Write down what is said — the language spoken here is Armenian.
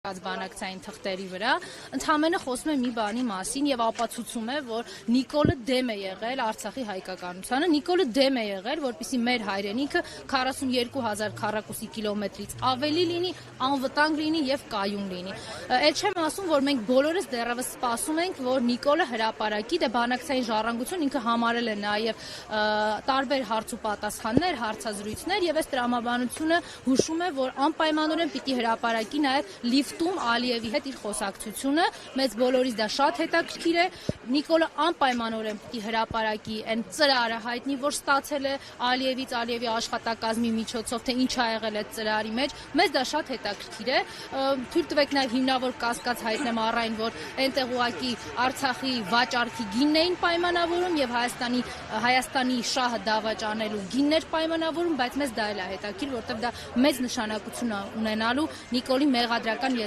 բանակցային թղթերի վրա, ընդհանրապես խոսում է մի բանի մասին եւ ապացուցում է, որ Նիկոլը դեմ է եղել Արցախի հայկականությանը, Նիկոլը դեմ է եղել, որպեսզի մեր հայրենիքը 42000 քառակուսի կիլոմետրից ավելի լինի, անվտանգ լինի եւ կայուն լինի։ Այդ չեմ ասում, որ մենք բոլորս դեռևս սպասում ենք, որ Նիկոլը հրապարակի, դե բանակցային ժառանգություն ինքը համարել է նաեւ տարբեր հարց ու պատասխաններ, հարցազրույցներ եւ այս տրամաբանությունը հուշում է, որ անպայմանորեն պիտի հրապարակի նաեւ Լիվտում Ալիևի հետ իր խոսակցությունը, մեծ բոլորիս դա շատ հետաքրքիր է, Նիկոլը անպայմանորեն պիտի հրապարակի այն ծրարը հայտնի, որ ստացել է Ալիևից, Ալիևի աշխատակազմի միջոցով, թե ինչ ա եղել այդ ծրարի մեջ, մեզ դա շատ հետաքրքիր է, թույլ տվեք նաև հիմնավոր կասկած հայտնեմ առ այն, որ այնտեղ ուղղակի Արցախի վաճառքի գինն էին պայմանավորում եւ Հայաստանի շահը դավաճանելու գիններ պայմանավորում, բայց մեզ դա էլ է հետաքրքիր, որտեղ դա մեծ նշանակություն ունենալու Նիկոլի մեղադրական